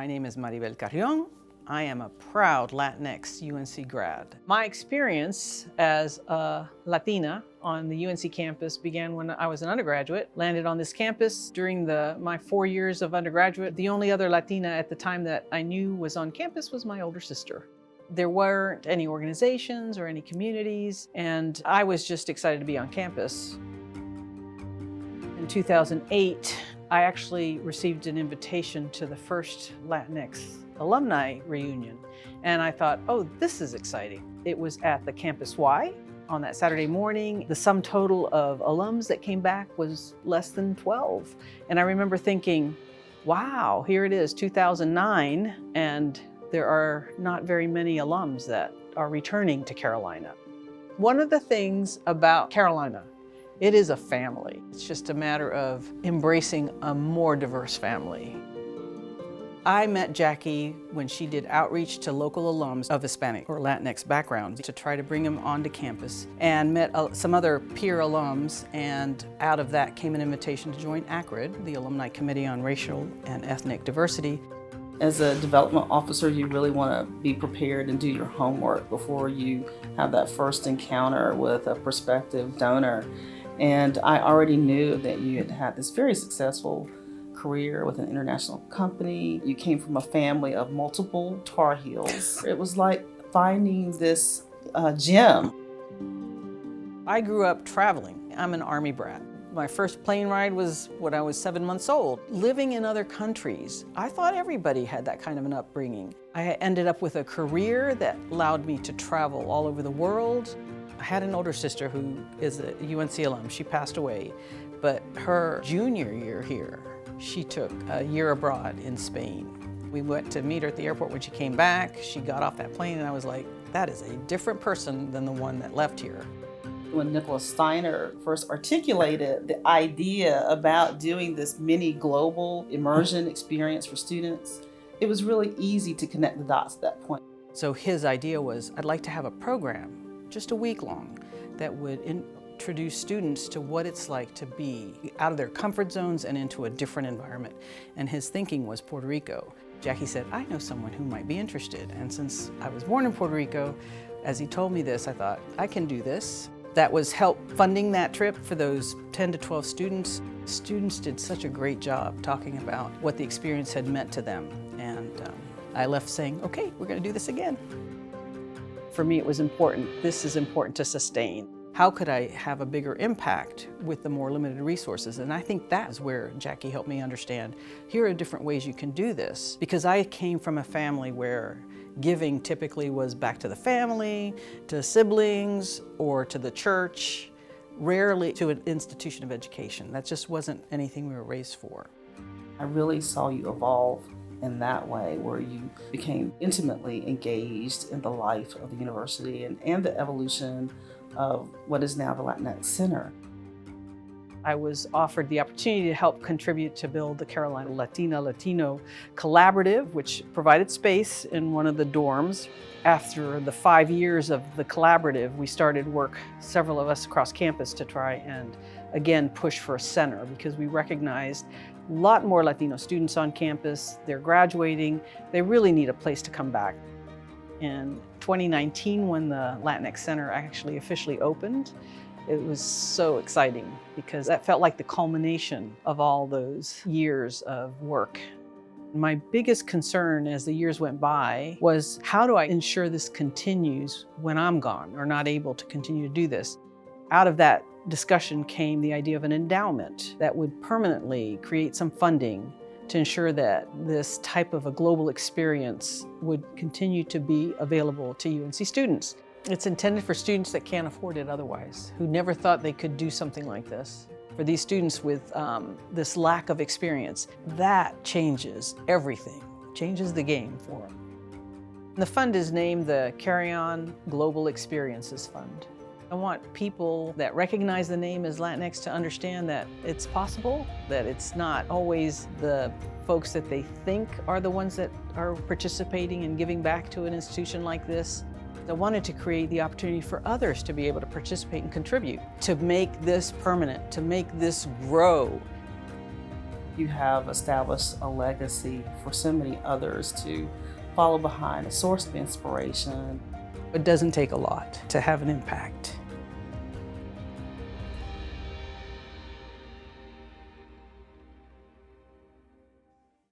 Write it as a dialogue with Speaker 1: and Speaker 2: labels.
Speaker 1: My name is Maribel Carrion. I am a proud Latinx UNC grad. My experience as a Latina on the UNC campus began when I was an undergraduate. Landed on this campus during my 4 years of undergraduate. The only other Latina at the time that I knew was on campus was my older sister. There weren't any organizations or any communities, and I was just excited to be on campus. In 2008, I actually received an invitation to the first Latinx alumni reunion. And I thought, oh, this is exciting. It was at the Campus Y on that Saturday morning. The sum total of alums that came back was less than 12. And I remember thinking, wow, here it is, 2009, and there are not very many alums that are returning to Carolina. One of the things about Carolina, it is a family. It's just a matter of embracing a more diverse family. I met Jackie when she did outreach to local alums of Hispanic or Latinx backgrounds to try to bring them onto campus, and met some other peer alums, and out of that came an invitation to join ACRID, the Alumni Committee on Racial and Ethnic Diversity.
Speaker 2: As a development officer, you really want to be prepared and do your homework before you have that first encounter with a prospective donor. And I already knew that you had had this very successful career with an international company. You came from a family of multiple Tar Heels. It was like finding this gem.
Speaker 1: I grew up traveling. I'm an Army brat. My first plane ride was when I was 7 months old. Living in other countries, I thought everybody had that kind of an upbringing. I ended up with a career that allowed me to travel all over the world. I had an older sister who is a UNC alum. She passed away, but her junior year here, she took a year abroad in Spain. We went to meet her at the airport when she came back. She got off that plane and I was like, that is a different person than the one that left here.
Speaker 2: When Nicholas Steiner first articulated the idea about doing this mini global immersion experience for students, it was really easy to connect the dots at that point.
Speaker 1: So his idea was, I'd like to have a program, just a week long, that would introduce students to what it's like to be out of their comfort zones and into a different environment. And his thinking was Puerto Rico. Jackie said, I know someone who might be interested. And since I was born in Puerto Rico, as he told me this, I thought, I can do this. That was help funding that trip for those 10 to 12 students. Students did such a great job talking about what the experience had meant to them. And I left saying, okay, we're gonna do this again. For me, it was important. This is important to sustain. How could I have a bigger impact with the more limited resources? And I think that is where Jackie helped me understand, here are different ways you can do this. Because I came from a family where giving typically was back to the family, to siblings, or to the church, rarely to an institution of education. That just wasn't anything we were raised for.
Speaker 2: I really saw you evolve in that way, where you became intimately engaged in the life of the university and the evolution of what is now the Latinx Center.
Speaker 1: I was offered the opportunity to help contribute to build the Carolina Latino Collaborative, which provided space in one of the dorms. After the 5 years of the collaborative, we started work, several of us across campus, to try and again push for a center, because we recognized a lot more Latino students on campus. They're graduating. They really need a place to come back. In 2019, when the Latinx Center actually officially opened, it was so exciting because that felt like the culmination of all those years of work. My biggest concern as the years went by was, how do I ensure this continues when I'm gone or not able to continue to do this? Out of that discussion came the idea of an endowment that would permanently create some funding to ensure that this type of a global experience would continue to be available to UNC students. It's intended for students that can't afford it otherwise, who never thought they could do something like this. For these students with this lack of experience, that changes everything, changes the game for them. The fund is named the Carrion Global Experiences Fund. I want people that recognize the name as Latinx to understand that it's possible, that it's not always the folks that they think are the ones that are participating and giving back to an institution like this. I wanted to create the opportunity for others to be able to participate and contribute, to make this permanent, to make this grow.
Speaker 2: you have established a legacy for so many others to follow behind, a source of inspiration.
Speaker 1: It doesn't take a lot to have an impact.